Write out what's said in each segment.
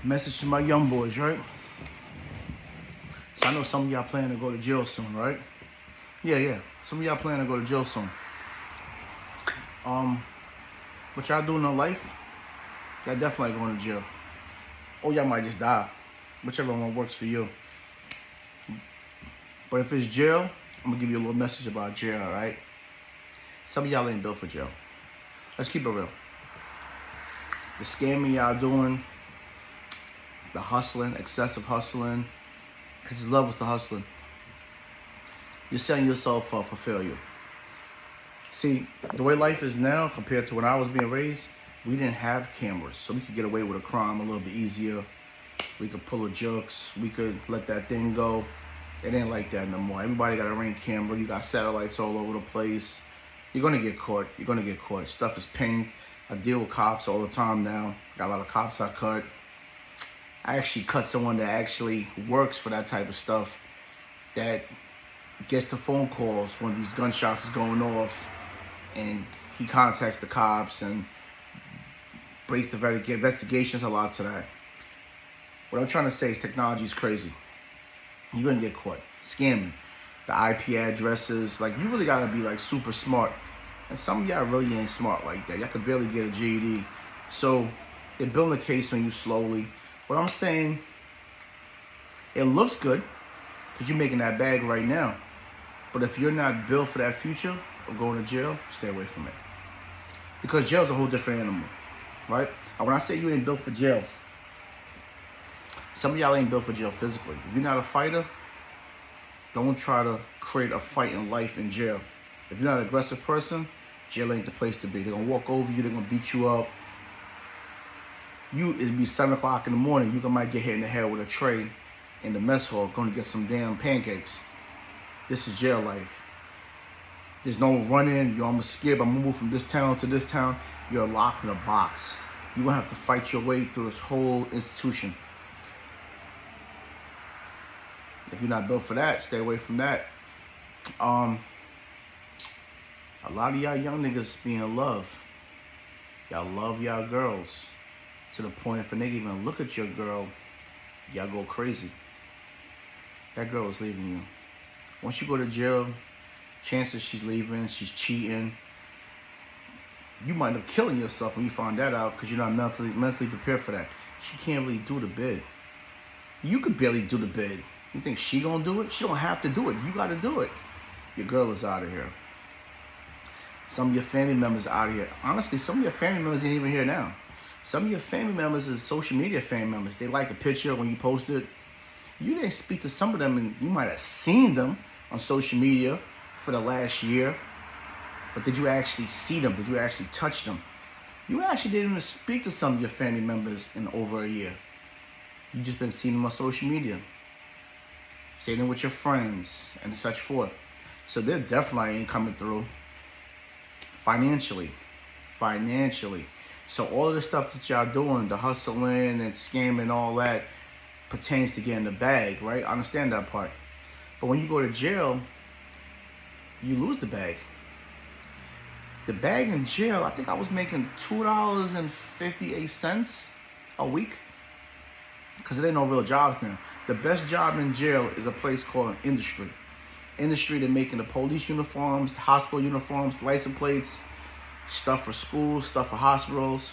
Message to my young boys, right? So I know some of y'all plan to go to jail soon, right? Yeah. Some of y'all plan to go to jail soon. What y'all doing in life? Y'all definitely going to jail. Or y'all might just die. Whichever one works for you. But if it's jail, I'm going to give you a little message about jail, alright? Some of y'all ain't built for jail. Let's keep it real. The scamming y'all doing, the hustling, excessive hustling, because his love was the hustling. You're setting yourself up for failure. See, the way life is now compared to when I was being raised, we didn't have cameras, so we could get away with a crime a little bit easier. We could pull a jokes. We could let that thing go. It ain't like that no more. Everybody got a Ring camera. You got satellites all over the place. You're gonna get caught. You're gonna get caught. Stuff is pinged. I deal with cops all the time now. Got a lot of cops I cut. I actually cut someone that actually works for that type of stuff, that gets the phone calls when these gunshots is going off, and he contacts the cops and breaks the investigations a lot to that. What I'm trying to say is technology is crazy. You're gonna get caught. Scamming. The IP addresses, like, you really gotta be like super smart. And some of y'all really ain't smart like that. Y'all could barely get a GED. So they're building a case on you slowly. What I'm saying, it looks good because you're making that bag right now. But if you're not built for that future of going to jail, stay away from it. Because jail's a whole different animal, right? And when I say you ain't built for jail, some of y'all ain't built for jail physically. If you're not a fighter, don't try to create a fight in life in jail. If you're not an aggressive person, jail ain't the place to be. They're gonna walk over you, they're gonna beat you up. It'd be 7 o'clock in the morning, you might get hit in the head with a tray in the mess hall, going to get some damn pancakes. This is jail life. There's no running, you're almost scared, I'm gonna move from this town to this town. You're locked in a box. You're gonna have to fight your way through this whole institution. If you're not built for that, stay away from that. A lot of y'all young niggas be in love. Y'all love y'all girls to the point if a nigga even look at your girl, y'all go crazy. That girl is leaving you. Once you go to jail, chances she's leaving, she's cheating. You might end up killing yourself when you find that out because you're not mentally prepared for that. She can't really do the bid. You could barely do the bid. You think she gonna do it? She don't have to do it. You gotta do it. Your girl is out of here. Some of your family members are out of here. Honestly, some of your family members ain't even here now. Some of your family members is social media family members. They like a picture when you post it. You didn't speak to some of them, and you might have seen them on social media for the last year. But did you actually see them? Did you actually touch them? You actually didn't even speak to some of your family members in over a year. You just been seeing them on social media. Staying with your friends and such forth. So they're definitely ain't coming through financially. So all of the stuff that y'all doing, the hustling and scamming, all that pertains to getting the bag, right? I understand that part. But when you go to jail, you lose the bag. The bag in jail, I think I was making $2.58 a week. Because there ain't no real jobs there. The best job in jail is a place called industry. Industry, they're making the police uniforms, the hospital uniforms, license plates, stuff for schools, stuff for hospitals,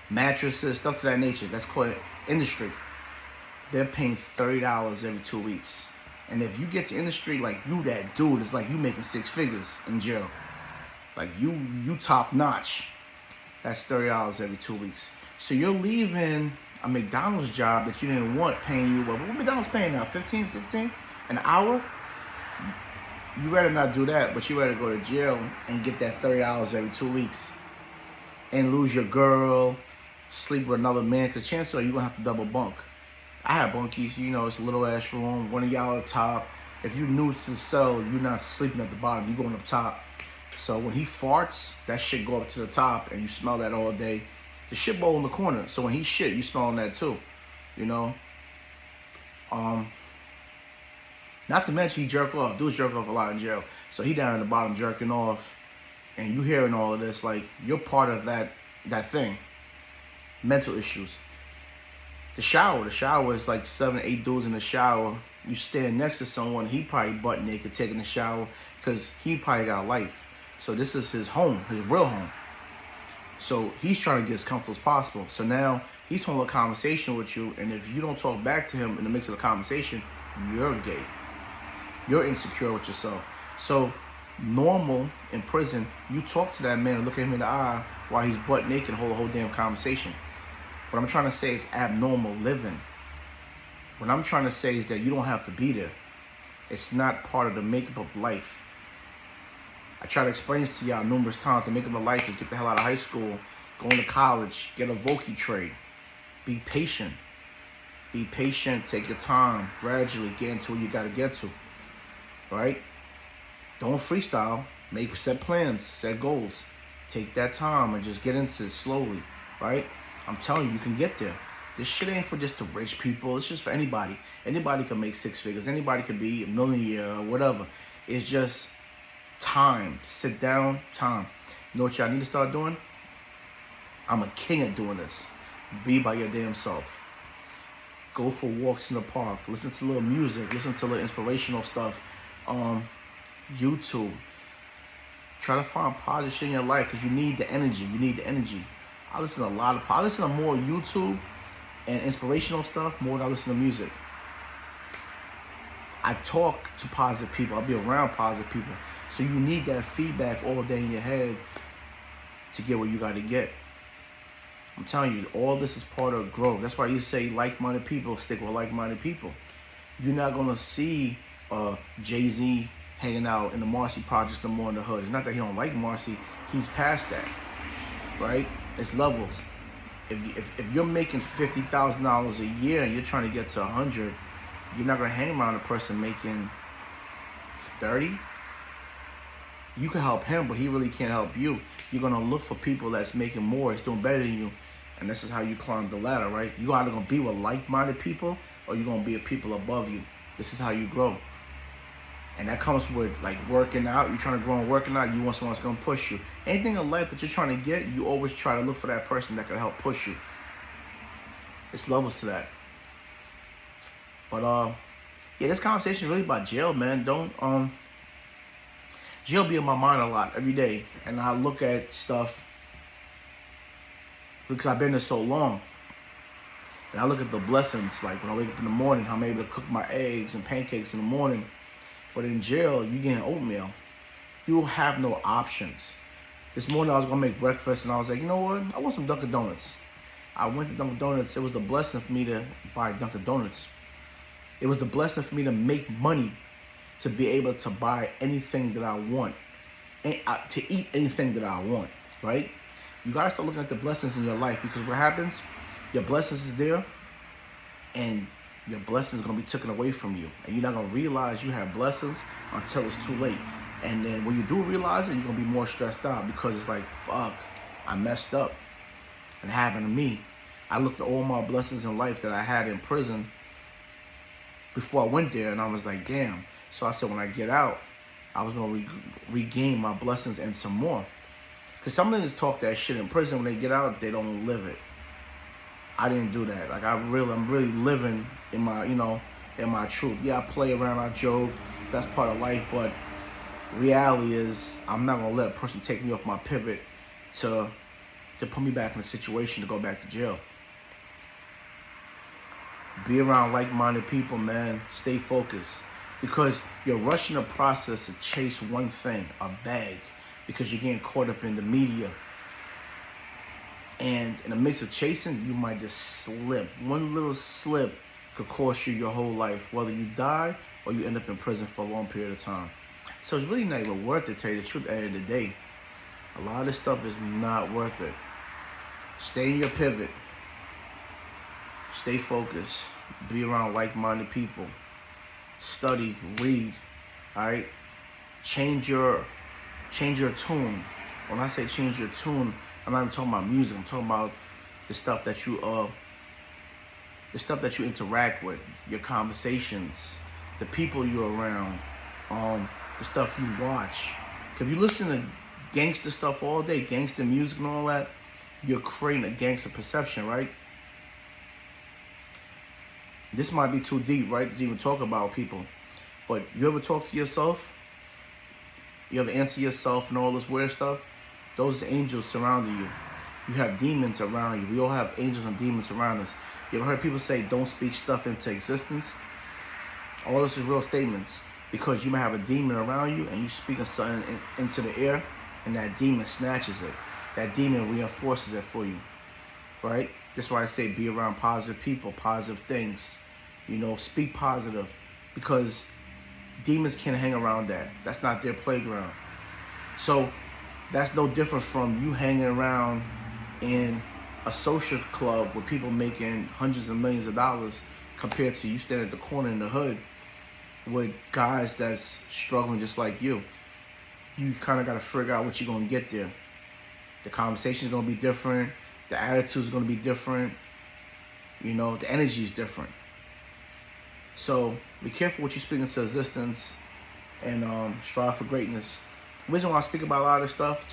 mattresses, stuff to that nature. That's called industry. They're paying $30 every 2 weeks. And if you get to industry like you, that dude, it's like you making 6 figures in jail. Like you top notch. That's $30 every 2 weeks. So you're leaving a McDonald's job that you didn't want paying you, what McDonald's paying now, 15, 16 an hour? You rather not do that, but you rather go to jail and get that $30 every 2 weeks and lose your girl, sleep with another man, because chances are you're going to have to double bunk. I have bunkies, you know, it's a little ass room, one of y'all at the top. If you're new to the cell, you're not sleeping at the bottom, you're going up top. So when he farts, that shit go up to the top and you smell that all day. The shit bowl in the corner, so when he shit, you smelling that too, you know? Not to mention he jerk off. Dudes jerk off a lot in jail. So he down in the bottom jerking off, and you hearing all of this, like, you're part of that thing. mental issues. The shower is like 7, 8 dudes in the shower. You stand next to someone, he probably butt naked taking a shower because he probably got life. So this is his home, his real home. So he's trying to get as comfortable as possible. So now he's holding a conversation with you, and if you don't talk back to him in the mix of the conversation, you're gay. You're insecure with yourself. So normal in prison, you talk to that man and look at him in the eye while he's butt naked and hold a whole damn conversation. What I'm trying to say is abnormal living. What I'm trying to say is that you don't have to be there. It's not part of the makeup of life. I try to explain this to y'all numerous times. The makeup of life is get the hell out of high school, go into college, get a Voki trade. Be patient. Be patient, take your time, gradually get into what you gotta get to, right? Don't freestyle, set plans, set goals. Take that time and just get into it slowly, right? I'm telling you, you can get there. This shit ain't for just the rich people. It's just for anybody. Anybody can make 6 figures. Anybody can be a millionaire or whatever. It's just time. Sit down, time. You know what y'all need to start doing? I'm a king at doing this. Be by your damn self. Go for walks in the park. Listen to a little music. Listen to a little inspirational stuff. YouTube. Try to find positive shit in your life because you need the energy. You need the energy. I listen to more YouTube and inspirational stuff more than I listen to music. I talk to positive people. I'll be around positive people. So you need that feedback all day in your head to get what you got to get. I'm telling you, all this is part of growth. That's why you say like-minded people stick with like-minded people. You're not going to see Jay-Z hanging out in the Marcy projects no more in the hood. It's not that he don't like Marcy. He's past that, right? It's levels. If you're making $50,000 a year and you're trying to get to 100, you're not going to hang around a person making 30. You can help him, but he really can't help you. You're going to look for people that's making more, that's doing better than you. And this is how you climb the ladder, right? You're either going to be with like-minded people or you're going to be with people above you. This is how you grow. And that comes with like working out. You're trying to grow and working out. You want someone that's going to push you. Anything in life that you're trying to get, you always try to look for that person that can help push you. It's levels to that. But yeah, this conversation is really about jail, man. Jail be in my mind a lot every day, and I look at stuff because I've been there so long. And I look at the blessings, like when I wake up in the morning, how I'm able to cook my eggs and pancakes in the morning. But in jail, you getting oatmeal. You have no options. This morning I was gonna make breakfast, and I was like, you know what? I want some Dunkin' Donuts. I went to Dunkin' Donuts. It was the blessing for me to buy Dunkin' Donuts. It was the blessing for me to make money to be able to buy anything that I want, and to eat anything that I want, right? You gotta start looking at the blessings in your life, because what happens, your blessings is there, and your blessings is gonna be taken away from you, and you're not gonna realize you have blessings until it's too late. And then when you do realize it, you're gonna be more stressed out, because it's like, fuck, I messed up. And it happened to me. I looked at all my blessings in life that I had in prison before I went there, and I was like, damn. So I said, when I get out, I was gonna regain my blessings and some more. Because some niggas talk that shit in prison. When they get out, they don't live it. I didn't do that. Like I'm really living in my, in my truth. Yeah, I play around, I joke. That's part of life. But reality is, I'm not gonna let a person take me off my pivot to put me back in a situation to go back to jail. Be around like-minded people, man. Stay focused. Because you're rushing the process to chase one thing, a bag, because you're getting caught up in the media. And in the mix of chasing, you might just slip. One little slip could cost you your whole life, whether you die or you end up in prison for a long period of time. So it's really not even worth it, to tell you the truth, at the end of the day. A lot of this stuff is not worth it. Stay in your pivot. Stay focused. Be around like-minded people. Study, read, all right? Change your tune. When I say change your tune, I'm not even talking about music. I'm talking about the stuff that you interact with, your conversations, the people you're around, the stuff you watch. If you listen to gangster stuff all day, gangster music and all that, you're creating a gangster perception, right? This might be too deep, right, to even talk about people. But you ever talk to yourself? You ever answer yourself and all this weird stuff? Those angels surrounding you. You have demons around you. We all have angels and demons around us. You ever heard people say, don't speak stuff into existence? All this is real statements. Because you might have a demon around you and you speaking something into the air and that demon snatches it. That demon reinforces it for you, right? That's why I say be around positive people, positive things. You know, speak positive, because demons can't hang around that. That's not their playground. So that's no different from you hanging around in a social club with people making hundreds of millions of dollars compared to you standing at the corner in the hood with guys that's struggling just like you. You kind of got to figure out what you're going to get there. The conversation is going to be different. The attitude is going to be different. You know, the energy is different. So be careful what you speak into existence, and strive for greatness. The reason why I speak about a lot of this stuff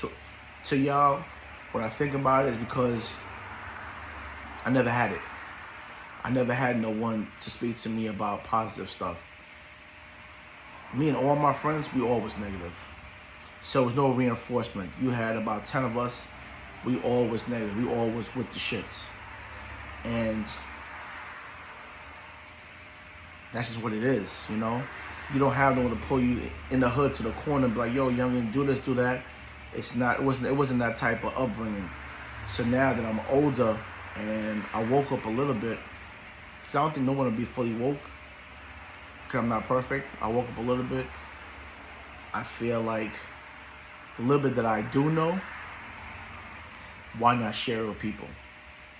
to y'all, when I think about it, is because I never had it. I never had no one to speak to me about positive stuff. Me and all my friends, we all was negative. So it was no reinforcement. You had about 10 of us, we all was negative. We all was with the shits. And that's just what it is, you know? You don't have no one to pull you in the hood to the corner and be like, yo, youngin', do this, do that. It wasn't that type of upbringing. So now that I'm older and I woke up a little bit, because I don't think no one will be fully woke, because I'm not perfect. I woke up a little bit. I feel like the little bit that I do know, why not share it with people,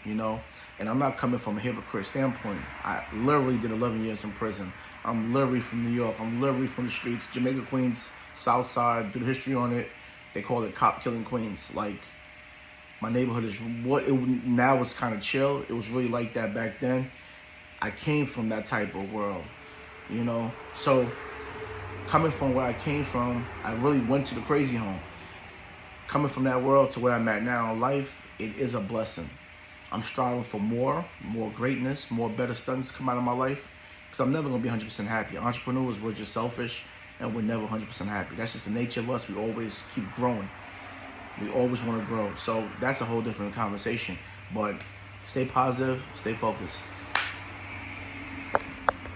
you know? And I'm not coming from a hypocrite standpoint. I literally did 11 years in prison. I'm literally from New York. I'm literally from the streets, Jamaica, Queens, South Side, do the history on it. They call it cop killing Queens. Like, my neighborhood is now it's kind of chill. It was really like that back then. I came from that type of world, you know? So coming from where I came from, I really went to the crazy home. Coming from that world to where I'm at now in life, it is a blessing. I'm striving for more greatness, more better stuff to come out of my life, because I'm never going to be 100% happy. Entrepreneurs, we're just selfish, and we're never 100% happy. That's just the nature of us. We always keep growing. We always want to grow. So that's a whole different conversation. But stay positive, stay focused.